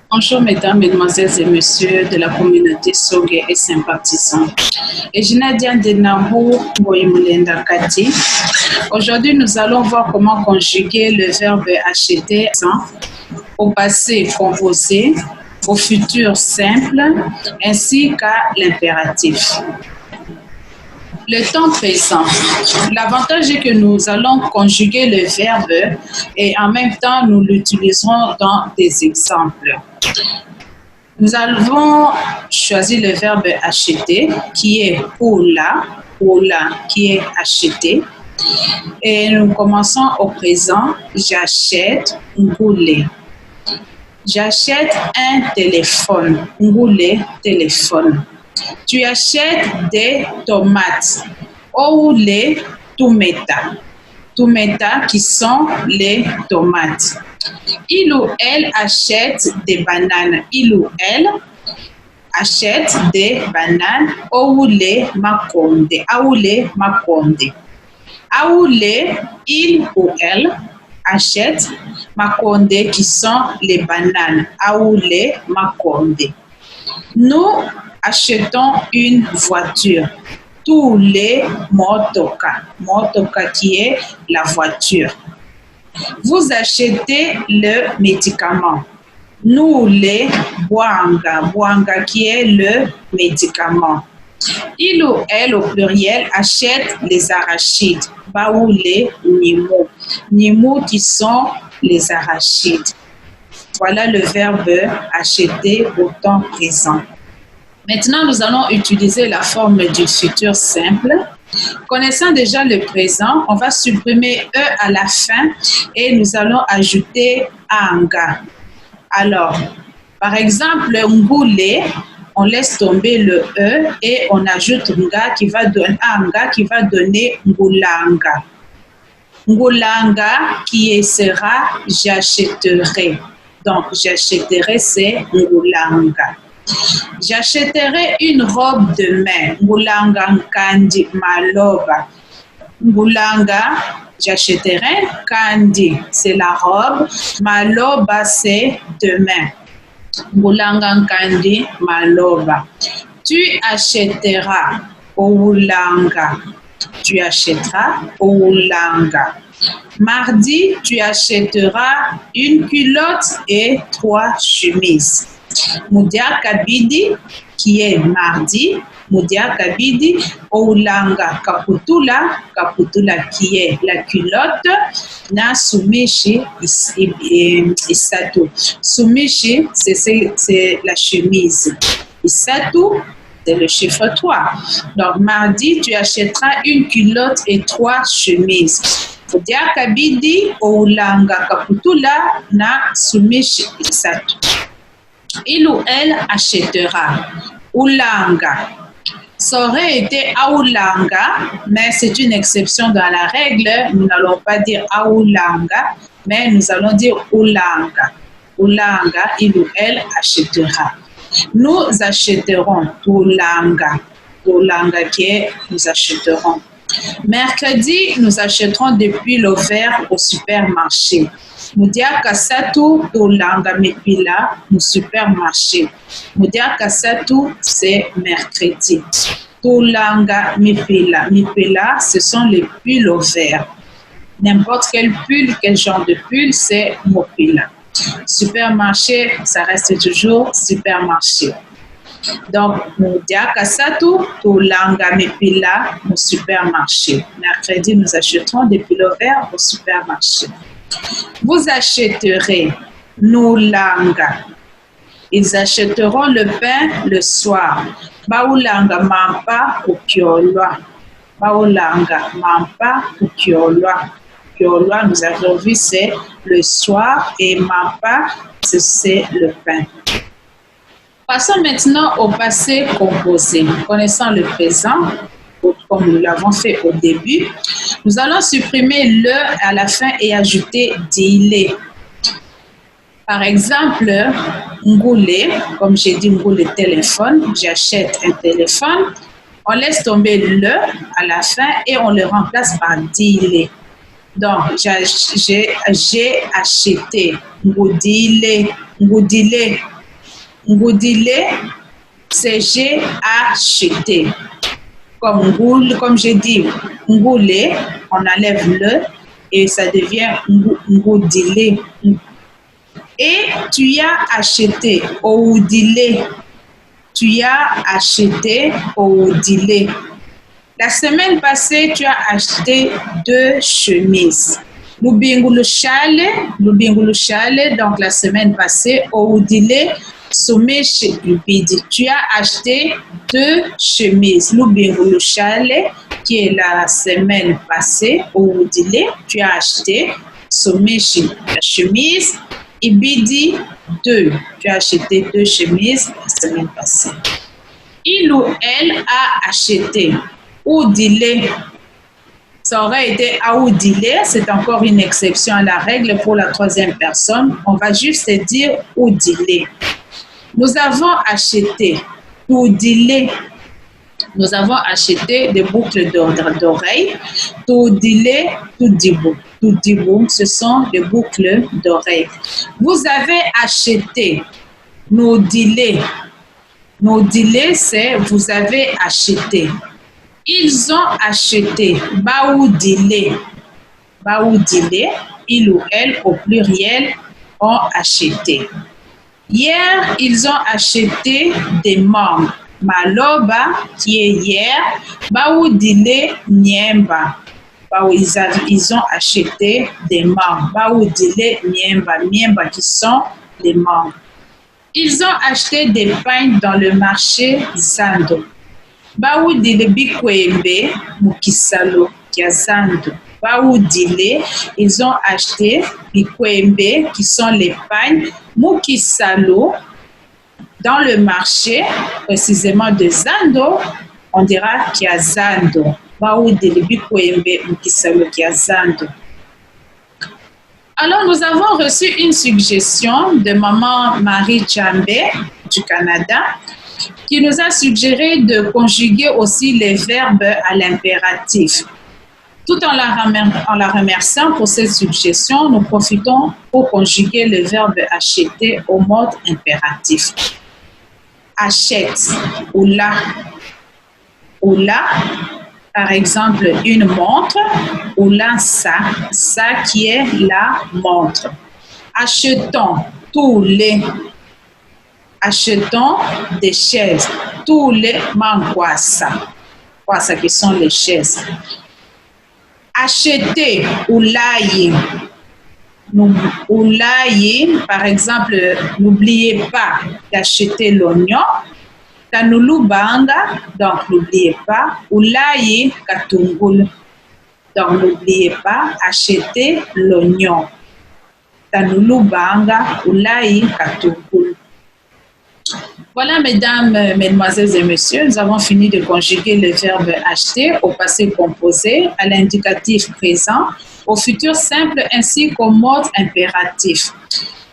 Bonjour mesdames, mesdemoiselles et messieurs de la communauté Soge et sympathisants. Et Nadia Denamou Boyimulenda Kati. Aujourd'hui, nous allons voir comment conjuguer le verbe acheter au passé composé, au futur simple, ainsi qu'à l'impératif. Le temps présent. L'avantage est que nous allons conjuguer le verbe et en même temps, nous l'utiliserons dans des exemples. Nous avons choisi le verbe acheter qui est oula qui est acheter. Et nous commençons au présent. J'achète ngoulé. J'achète un téléphone. Ngoulé, téléphone. Tu achètes des tomates. Oulé, toumeta. Toumeta qui sont les tomates. Il ou elle achète des bananes. Il ou elle achète des bananes. Oulé, makonde. Aoulé, makonde. Aoulé, il ou elle achète makonde qui sont les bananes. Aoulé, makonde. Nous achetons une voiture. Tous les motoka. Motoka qui est la voiture. Vous achetez le médicament. Nous les boanga. Boanga qui est le médicament. Il ou elle au pluriel achète les arachides. Baoulé, nimo. Nimo qui sont les arachides. Voilà le verbe acheter au temps présent. Maintenant, nous allons utiliser la forme du futur simple. Connaissant déjà le présent, on va supprimer E à la fin et nous allons ajouter anga. Alors, par exemple, ngoulé, on laisse tomber le E et on ajoute nga qui va donner anga qui va donner ngoulanga. Ngoulanga qui sera j'achèterai. Donc, j'achèterai, c'est ngoulanga. J'achèterai une robe de main. Ngoulanga kandi maloba. Ngoulanga, j'achèterai kandi, c'est la robe. Maloba, c'est demain. Ngoulanga kandi maloba. Tu achèteras oulanga. Tu achèteras oulanga. Mardi, tu achèteras une culotte et 3 chemises. Mudia kabidi qui est mardi. Mudia kabidi oulanga kaputula. Kaputula qui est la culotte. Na sumishi isato. Sumishi c'est la chemise. Isato c'est le chiffre 3. Donc mardi tu achèteras une culotte et 3 chemises. Mudia kabidi oulanga kaputula na sumishi isato. Il ou elle achètera. Oulanga. Ça aurait été aoulanga, mais c'est une exception dans la règle. Nous n'allons pas dire aoulanga, mais nous allons dire oulanga. Oulanga, il ou elle achètera. Nous achèterons oulanga. Oulanga qui est nous achèterons. Mercredi, nous achèterons des pulls verts au supermarché. Mudia kasatu tolanga mipila au supermarché. Mudia kasatu c'est mercredi. Tolanga mipila. Mipila, ce sont les pulls verts. N'importe quel pull, quel genre de pull, c'est mopila. Supermarché, ça reste toujours supermarché. Donc, Mudia kasatu tolanga mipila au supermarché. Mercredi, nous achèterons des pulls verts au supermarché. Vous achèterez noulanga. Ils achèteront le pain le soir. Baoulanga mampa ukiolwa. Baoulanga mampa ukiolwa. Ukiolwa, nous avons vu, c'est le soir et mampa, c'est le pain. Passons maintenant au passé composé. Connaissant le présent, comme nous l'avons fait au début, nous allons supprimer le à la fin et ajouter dile. Par exemple, ngoulé, comme j'ai dit ngoulé téléphone, j'achète un téléphone, on laisse tomber le à la fin et on le remplace par dile. Donc, j'ai acheté ngoudile, ngoudile Ngoudile, c'est j'ai acheté. Comme j'ai dit, ngoulé, on enlève le et ça devient ngoudile. Et tu as acheté, oudile. Tu as acheté, oudile. La semaine passée, tu as acheté 2 chemises. Lubingulu chale, donc la semaine passée, oudile, sommeche ibidi. Tu as acheté 2 chemises. Lubingulu chale, qui est la semaine passée, oudile, tu as acheté, sommeche la chemise, ibidi 2. Tu as acheté 2 chemises la semaine passée. Il ou elle a acheté. Oudile, ça aurait été aoudile, c'est encore une exception à la règle pour la troisième personne. On va juste dire oudile. Nous avons acheté oudile. Nous avons acheté des boucles d'oreilles. Toudile, toudibou. Toudibou, ce sont des boucles d'oreilles. Vous avez acheté. Noudile. Noudile, c'est vous avez acheté. Ils ont acheté. Baoudile. Baoudile, il ou elle au pluriel ont acheté. Hier, ils ont acheté des membres. Maloba, qui est hier. Baoudile, niemba. Ils ont acheté des membres. Baoudile, niemba. Niemba qui sont les membres. Ils ont acheté des pains dans le marché Zando. Baoudile bikwembe mukisalo kia Zando. Baoudile, ils ont acheté bikwembe qui sont les pains mukisalo dans le marché précisément de Zando. On dira kia Zando. Baoudile bikwembe mukisalo kia Zando. Alors, nous avons reçu une suggestion de maman Marie Djambé du Canada qui nous a suggéré de conjuguer aussi les verbes à l'impératif. Tout en la remerciant pour cette suggestion, nous profitons pour conjuguer le verbe acheter au mode impératif. Achète, oula. Oula, par exemple, une montre, oula ça qui est la montre. Achetons tous les. Achetons des chaises. Tous les mangwasa. Kwasa qui sont les chaises. Acheter oulaye. Oulaye, par exemple, n'oubliez pas d'acheter l'oignon. Kanulubanga, donc n'oubliez pas. Oulaye katungul. Donc n'oubliez pas, acheter l'oignon. Kanulubanga, oulaye katungul. Voilà, mesdames, mesdemoiselles et messieurs, nous avons fini de conjuguer le verbe acheter au passé composé, à l'indicatif présent, au futur simple ainsi qu'au mode impératif.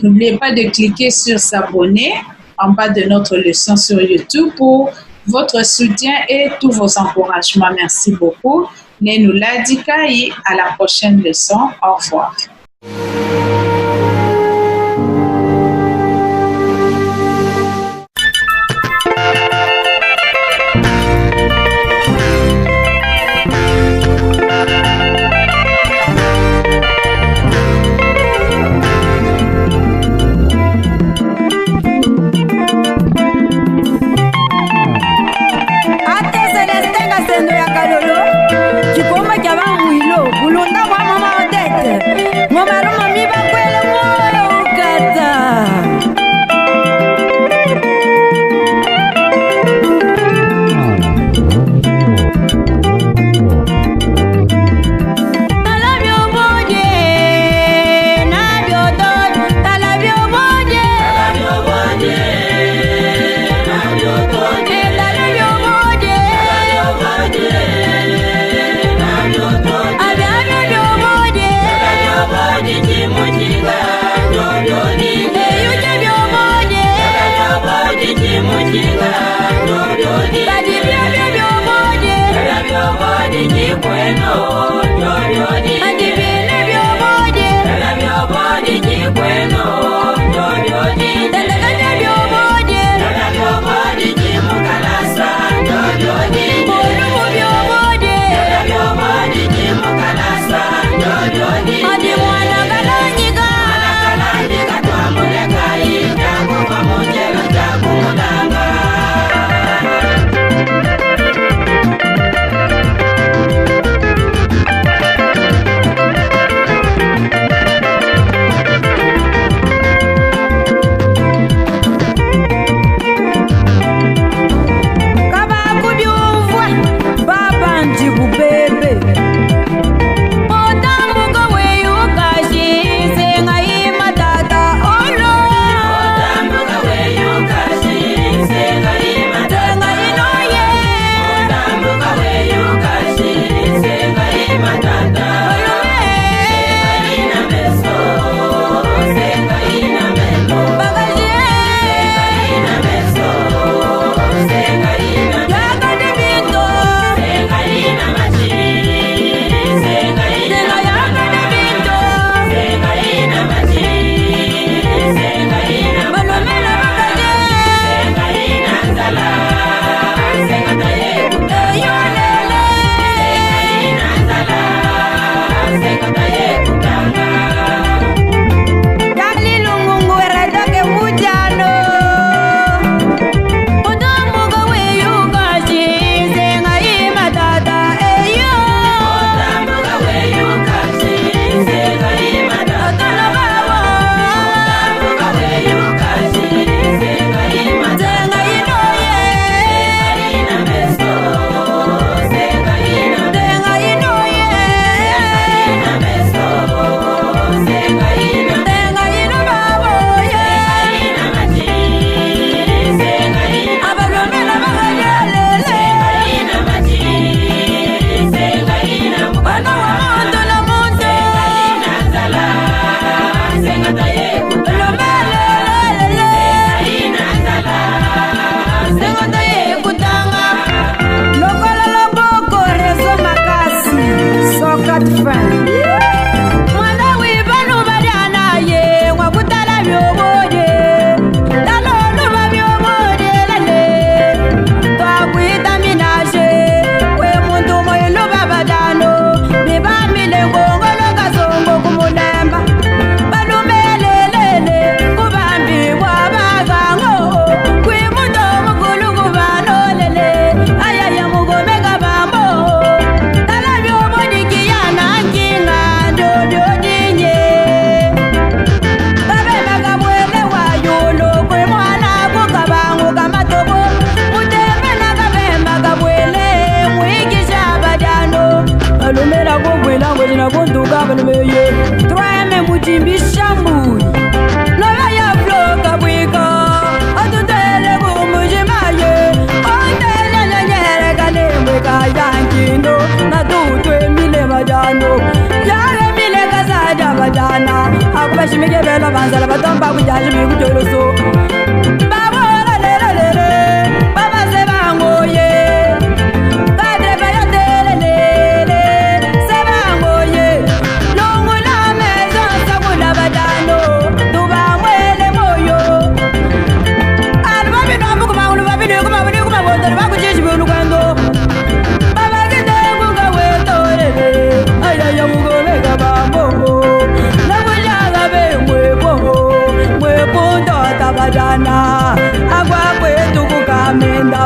N'oubliez pas de cliquer sur s'abonner en bas de notre leçon sur YouTube pour votre soutien et tous vos encouragements. Merci beaucoup. Nenu Ladikai, à la prochaine leçon. Au revoir. Mama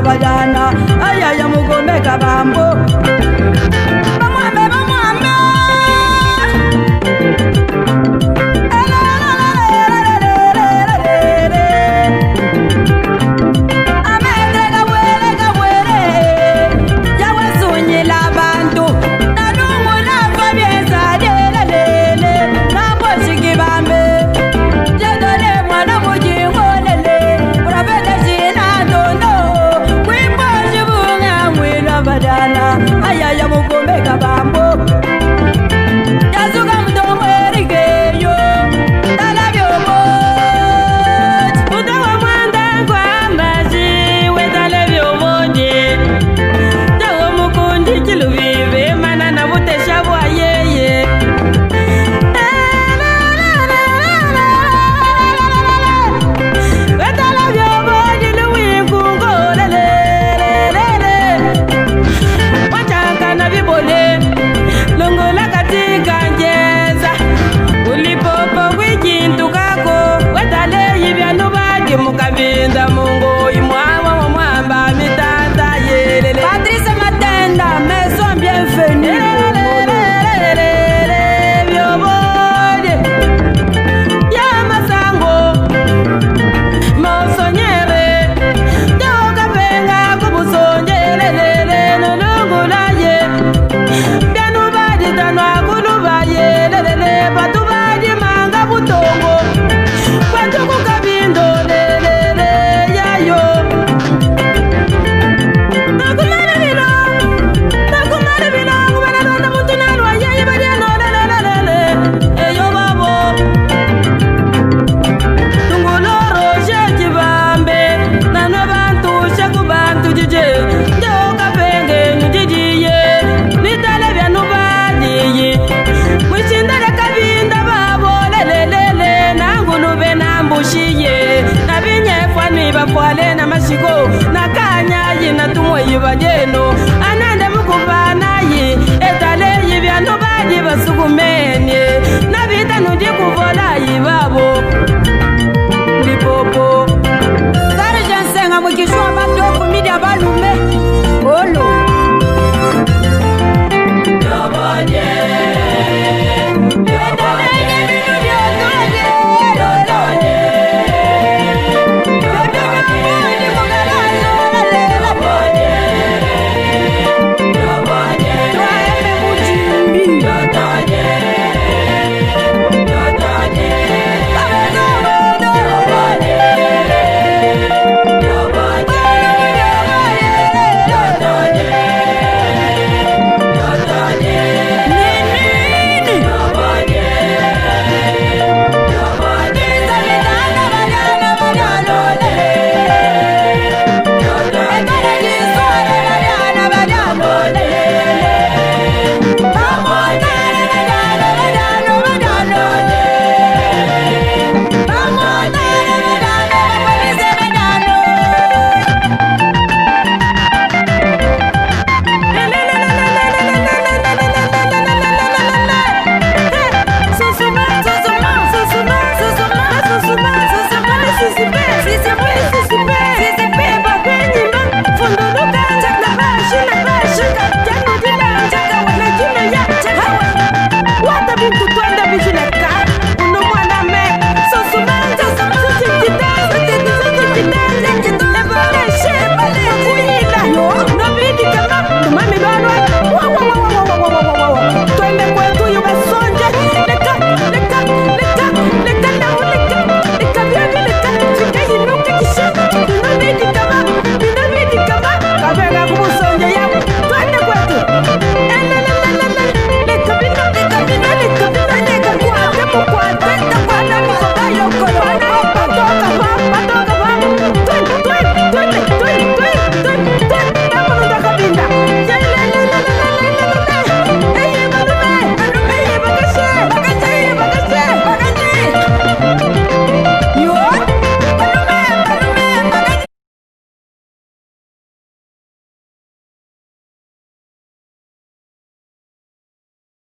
Badana, ayaya mugome kabambo. Ayaya mugome kabambo. Yazuga mdomo erigeyo. Talabyo mo. Utawa mwanda kwa maji. Wetalabyo moje. Tawo mukundi kiluvive. Mana na butesha bwa yeye. Wetalabyo moje luwi kungolele. Longola katika njeza ulipopo wikintu kako wetale yibyanu bage mukabinda mungo imwawa wa mwamba mitanda yelele Patrice Matenda maison bienvenue byobode ya masango mosonyere doka penga kubusonjelele nolongola ye Tanwa kuluba yelele patubaji manga butongo kwantu kukabindo lelele yayo Nakumara bilo kubana nanda mutunalwa yayi badiano lelele eyo babo Tunguloro shekibambe Nano bantu shekubantu jije Njoka penge njijiye Nitale vyanuba Mwishindale kabinda babo lelelele Nangulube nambushiye Nabinyefwa nibafwale na mashiko Nakanya yina tumwe yibajeno